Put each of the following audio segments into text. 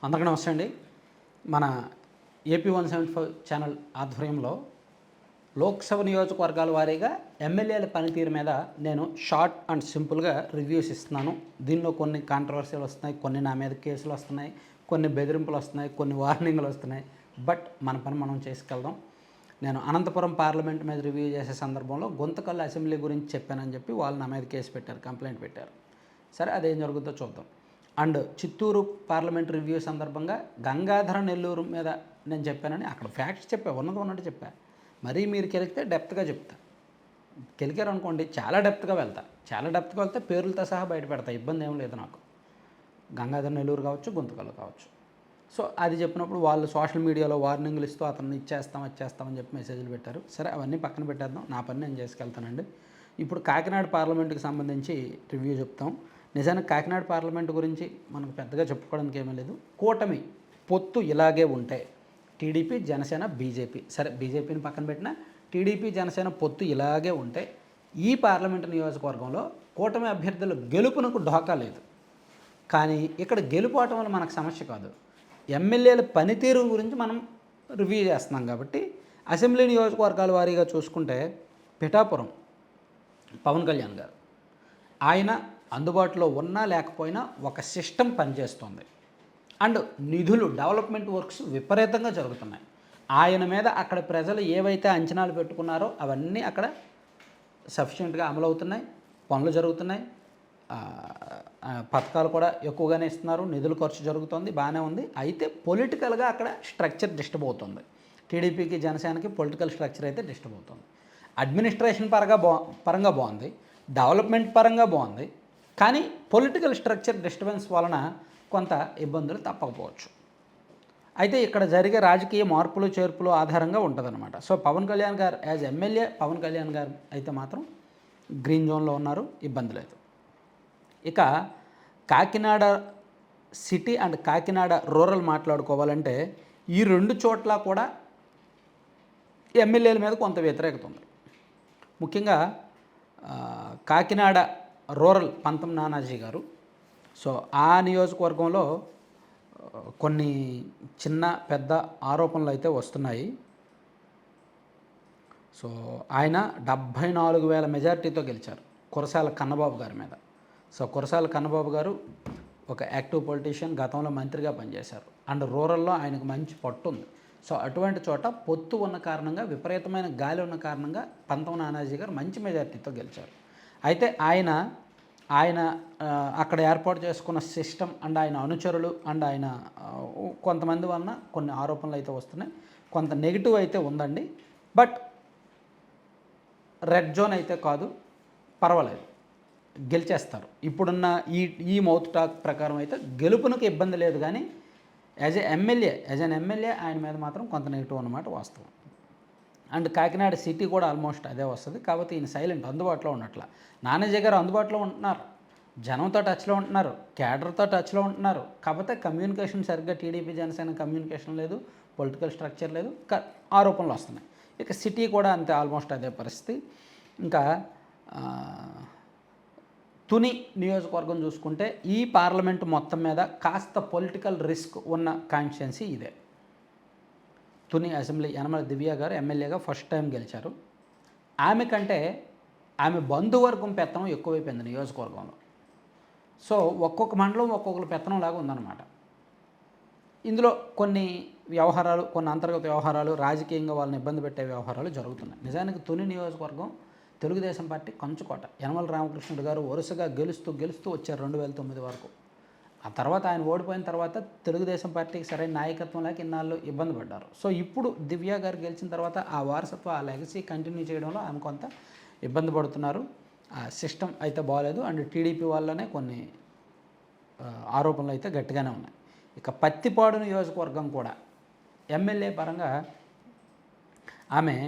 అందరికీ నమస్తే అండి. మన AP175 ఛానల్ ఆధ్వర్యంలో లోక్సభ నియోజకవర్గాల వారీగా ఎమ్మెల్యేల పనితీరు మీద నేను షార్ట్ అండ్ సింపుల్గా రివ్యూస్ ఇస్తున్నాను. దీనిలో కొన్ని కాంట్రవర్సీలు వస్తున్నాయి, కొన్ని నా మీద కేసులు వస్తున్నాయి, కొన్ని బెదిరింపులు వస్తున్నాయి, కొన్ని వార్నింగ్లు వస్తున్నాయి. బట్ మన పని మనం చేసుకెళ్దాం. నేను అనంతపురం పార్లమెంట్ మీద రివ్యూ చేసే సందర్భంలో గుంతకల్ అసెంబ్లీ గురించి చెప్పానని చెప్పి వాళ్ళు నా మీద కేసు పెట్టారు, కంప్లైంట్ పెట్టారు. సరే, అదేం జరుగుతుందో చూద్దాం. అండ్ చిత్తూరు పార్లమెంట్ రివ్యూ సందర్భంగా గంగాధర నెల్లూరు మీద నేను చెప్పానని అక్కడ ఫ్యాక్ట్స్ చెప్పా, ఉన్నట్టు చెప్పా. మరీ మీరు కెలికితే డెప్త్గా చెప్తా. కెలికారు అనుకోండి, చాలా డెప్త్గా వెళ్తే పేర్లతో సహా బయట పెడతా, ఇబ్బంది ఏం లేదు నాకు. గంగాధర నెల్లూరు కావచ్చు, గుంతకల్ కావచ్చు. సో అది చెప్పినప్పుడు వాళ్ళు సోషల్ మీడియాలో వార్నింగ్లు ఇస్తూ అతన్ని వచ్చేస్తామని చెప్పి మెసేజ్లు పెట్టారు. సరే, అవన్నీ పక్కన పెట్టేద్దాం, నా పని నేను చేసుకెళ్తానండి. ఇప్పుడు కాకినాడ పార్లమెంటుకి సంబంధించి రివ్యూ చెప్తాం. నిజానికి కాకినాడ పార్లమెంటు గురించి మనకు పెద్దగా చెప్పుకోవడానికి ఏమీ లేదు. కూటమి పొత్తు ఇలాగే ఉంటే టీడీపీ, జనసేన, బీజేపీ, సరే బీజేపీని పక్కన పెట్టినా టీడీపీ, జనసేన పొత్తు ఇలాగే ఉంటే ఈ పార్లమెంటు నియోజకవర్గంలో కూటమి అభ్యర్థుల గెలుపునకు ఢోకా లేదు. కానీ ఇక్కడ గెలుపోవటం వల్ల మనకు సమస్య కాదు, ఎమ్మెల్యేల పనితీరు గురించి మనం రివ్యూ చేస్తున్నాం. కాబట్టి అసెంబ్లీ నియోజకవర్గాల వారీగా చూసుకుంటే పిఠాపురం పవన్ కళ్యాణ్ గారు, ఆయన అందుబాటులో ఉన్నా లేకపోయినా ఒక సిస్టమ్ పనిచేస్తుంది. అండ్ నిధులు, డెవలప్మెంట్ వర్క్స్ విపరీతంగా జరుగుతున్నాయి. ఆయన మీద అక్కడ ప్రజలు ఏవైతే అంచనాలు పెట్టుకున్నారో అవన్నీ అక్కడ సఫిషియెంట్గా అమలవుతున్నాయి, పనులు జరుగుతున్నాయి, పథకాలు కూడా ఎక్కువగానే ఇస్తున్నారు, నిధుల ఖర్చు జరుగుతుంది, బాగానే ఉంది. అయితే పొలిటికల్గా అక్కడ స్ట్రక్చర్ డిస్టర్బ్ అవుతుంది. టీడీపీకి, జనసేనకి పొలిటికల్ స్ట్రక్చర్ అయితే డిస్టర్బ్ అవుతుంది. అడ్మినిస్ట్రేషన్ పరంగా బాగుంది, డెవలప్మెంట్ పరంగా బాగుంది. కానీ పొలిటికల్ స్ట్రక్చర్ డిస్టర్బెన్స్ వలన కొంత ఇబ్బందులు తప్పకపోవచ్చు. అయితే ఇక్కడ జరిగే రాజకీయ మార్పులు చేర్పులు ఆధారంగా ఉంటుందన్నమాట. సో పవన్ కళ్యాణ్ గారు యాజ్ ఎమ్మెల్యే, పవన్ కళ్యాణ్ గారు అయితే మాత్రం గ్రీన్ జోన్లో ఉన్నారు, ఇబ్బంది లేదు. ఇక Kakinada city and Kakinada rural మాట్లాడుకోవాలంటే ఈ రెండు చోట్ల కూడా ఎమ్మెల్యేల మీద కొంత వ్యతిరేకత ఉంది. ముఖ్యంగా కాకినాడ రూరల్ పంతం నానాజీ గారు. సో ఆ నియోజకవర్గంలో కొన్ని చిన్న పెద్ద ఆరోపణలు అయితే వస్తున్నాయి. సో ఆయన 74,000 మెజారిటీతో గెలిచారు కురసాల కన్నబాబు గారి మీద. సో కురసాల కన్నబాబు గారు ఒక యాక్టివ్ పొలిటీషియన్, గతంలో మంత్రిగా పనిచేశారు. అండ్ రూరల్లో ఆయనకు మంచి పట్టు ఉంది. సో అటువంటి చోట పొత్తు ఉన్న కారణంగా, విపరీతమైన గాలి ఉన్న కారణంగా పంతం నానాజీ గారు మంచి మెజారిటీతో గెలిచారు. అయితే ఆయన అక్కడ ఏర్పాటు చేసుకున్న సిస్టమ్ అండ్ ఆయన అనుచరులు అండ్ ఆయన కొంతమంది వలన కొన్ని ఆరోపణలు అయితే వస్తున్నాయి, కొంత నెగిటివ్ అయితే ఉందండి. బట్ రెడ్ జోన్ అయితే కాదు, పర్వాలేదు, గెలిచేస్తారు. ఇప్పుడున్న ఈ మౌత్ టాక్ ప్రకారం అయితే గెలుపునకు ఇబ్బంది లేదు. కానీ యాజ్ ఎన్ ఎమ్మెల్యే ఆయన మీద మాత్రం కొంత నెగిటివ్ అన్నమాట, వాస్తవం. అండ్ కాకినాడ సిటీ కూడా ఆల్మోస్ట్ అదే వస్తుంది. కాబట్టి ఈయన సైలెంట్, అందుబాటులో ఉన్నట్ల. నానాజీ గారు అందుబాటులో ఉంటున్నారు, జనంతో టచ్లో ఉంటున్నారు, క్యాడర్తో టచ్లో ఉంటున్నారు. కాకపోతే కమ్యూనికేషన్ సరిగ్గా టీడీపీ, జనసేన కమ్యూనికేషన్ లేదు, పొలిటికల్ స్ట్రక్చర్ లేదు, ఆరోపణలు వస్తున్నాయి. ఇక సిటీ కూడా అంతే, ఆల్మోస్ట్ అదే పరిస్థితి. ఇంకా తుని నియోజకవర్గం చూసుకుంటే ఈ పార్లమెంటు మొత్తం మీద కాస్త పొలిటికల్ రిస్క్ ఉన్న కాన్స్టిట్యున్సీ ఇదే. తుని అసెంబ్లీ యనమల దివ్య గారు ఎమ్మెల్యేగా ఫస్ట్ టైం గెలిచారు. ఆమె కంటే ఆమె బంధువర్గం పెత్తనం ఎక్కువైపోయింది నియోజకవర్గంలో. సో ఒక్కొక్క మండలం ఒక్కొక్కరు పెత్తనం లాగా ఉందన్నమాట. ఇందులో కొన్ని వ్యవహారాలు, కొన్ని అంతర్గత వ్యవహారాలు, రాజకీయంగా వాళ్ళని ఇబ్బంది పెట్టే వ్యవహారాలు జరుగుతున్నాయి. నిజానికి తుని నియోజకవర్గం తెలుగుదేశం పార్టీ కంచుకోట. యనమల రామకృష్ణుడు గారు వరుసగా గెలుస్తూ వచ్చారు 2009 వరకు. ఆ తర్వాత ఆయన ఓడిపోయిన తర్వాత తెలుగుదేశం పార్టీకి సరైన నాయకత్వం లేక ఇన్నాళ్ళు ఇబ్బంది పడ్డారు. సో ఇప్పుడు దివ్య గారు గెలిచిన తర్వాత ఆ వారసత్వం, ఆ లెగసీ కంటిన్యూ చేయడంలో ఆమె కొంత ఇబ్బంది పడుతున్నారు. ఆ సిస్టమ్ అయితే బాగాలేదు. అండ్ టీడీపీ వల్లనే కొన్ని ఆరోపణలు అయితే గట్టిగానే ఉన్నాయి. ఇక పత్తిపాడు నియోజకవర్గం కూడా ఎమ్మెల్యే పరంగా ఆమె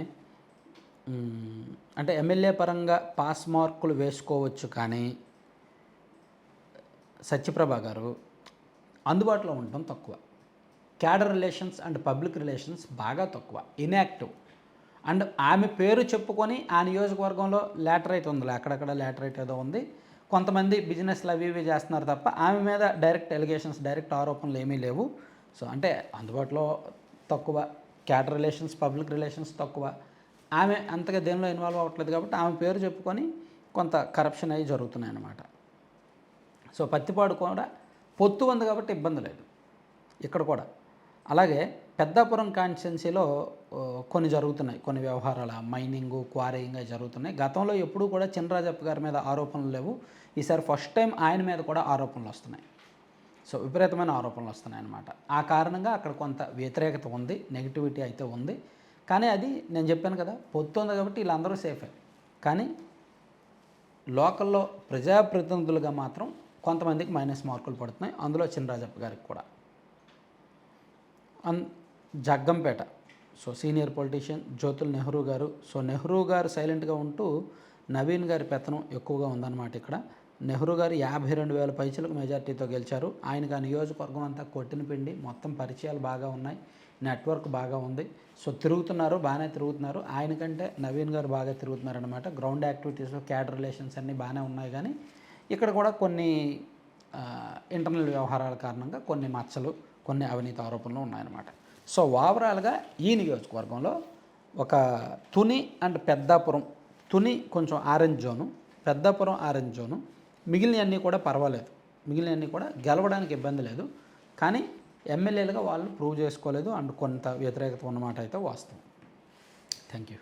అంటే ఎమ్మెల్యే పరంగా పాస్ మార్కులు వేసుకోవచ్చు, కానీ సత్యప్రభ గారు అందుబాటులో ఉండటం తక్కువ. Cadre relations and public relations బాగా తక్కువ, ఇన్యాక్టివ్. అండ్ ఆమె పేరు చెప్పుకొని ఆ నియోజకవర్గంలో లేటరైట్ ఉంది, అక్కడక్కడ లేటరైట్ ఏదో ఉంది, కొంతమంది బిజినెస్లు అవి ఇవి చేస్తున్నారు తప్ప ఆమె మీద డైరెక్ట్ ఎలిగేషన్స్, డైరెక్ట్ ఆరోపణలు ఏమీ లేవు. సో అంటే అందుబాటులో తక్కువ, క్యాడర్ రిలేషన్స్, పబ్లిక్ రిలేషన్స్ తక్కువ. ఆమె అంతగా దేనిలో ఇన్వాల్వ్ అవ్వట్లేదు కాబట్టి ఆమె పేరు చెప్పుకొని కొంత కరప్షన్ అవి జరుగుతున్నాయి అన్నమాట. సో పత్తిపాడు కూడా పొత్తు ఉంది కాబట్టి ఇబ్బంది లేదు ఇక్కడ కూడా. అలాగే పెద్దాపురం కాన్స్టిట్యున్సీలో కొన్ని జరుగుతున్నాయి, కొన్ని వ్యవహారాల మైనింగు, క్వారీయింగ్ అవి జరుగుతున్నాయి. గతంలో ఎప్పుడూ కూడా చినరాజప్ప గారి మీద ఆరోపణలు లేవు. ఈసారి ఫస్ట్ టైం ఆయన మీద కూడా ఆరోపణలు వస్తున్నాయి. సో విపరీతమైన ఆరోపణలు వస్తున్నాయి అన్నమాట. ఆ కారణంగా అక్కడ కొంత వ్యతిరేకత ఉంది, నెగిటివిటీ అయితే ఉంది. కానీ అది నేను చెప్పాను కదా, పొత్తు ఉంది కాబట్టి వీళ్ళందరూ సేఫే. కానీ లోకల్లో ప్రజాప్రతినిధులుగా మాత్రం కొంతమందికి మైనస్ మార్కులు పడుతున్నాయి, అందులో చినరాజప్ప గారికి కూడా. Jaggampeta, so senior politician Jyothula Nehru గారు. సో నెహ్రూ గారు సైలెంట్గా ఉంటూ నవీన్ గారి పెత్తనం ఎక్కువగా ఉందన్నమాట ఇక్కడ. నెహ్రూ గారు 52,000 పైచలకు మెజార్టీతో గెలిచారు. ఆయనకు ఆ నియోజకవర్గం అంతా కొట్టిన పిండి, మొత్తం పరిచయాలు బాగా ఉన్నాయి, నెట్వర్క్ బాగా ఉంది. సో తిరుగుతున్నారు, బాగానే తిరుగుతున్నారు. ఆయనకంటే నవీన్ గారు బాగా తిరుగుతున్నారనమాట. గ్రౌండ్ యాక్టివిటీస్లో క్యాడర్ రిలేషన్స్ అన్నీ బాగానే ఉన్నాయి. కానీ ఇక్కడ కూడా కొన్ని ఇంటర్నల్ వ్యవహారాల కారణంగా కొన్ని మచ్చలు, కొన్ని అవినీతి ఆరోపణలు ఉన్నాయన్నమాట. సో ఓవరాల్గా ఈ నియోజకవర్గంలో ఒక తుని అండ్ పెద్దాపురం, తుని కొంచెం orange zone, Peddapuram orange zone, మిగిలినవన్నీ కూడా పర్వాలేదు, మిగిలినవన్నీ కూడా గెలవడానికి ఇబ్బంది లేదు. కానీ ఎమ్మెల్యేలుగా వాళ్ళు ప్రూవ్ చేసుకోలేదు అండ్ కొంత వ్యతిరేకత ఉన్నమాట అయితే వాస్తవం. Thank you.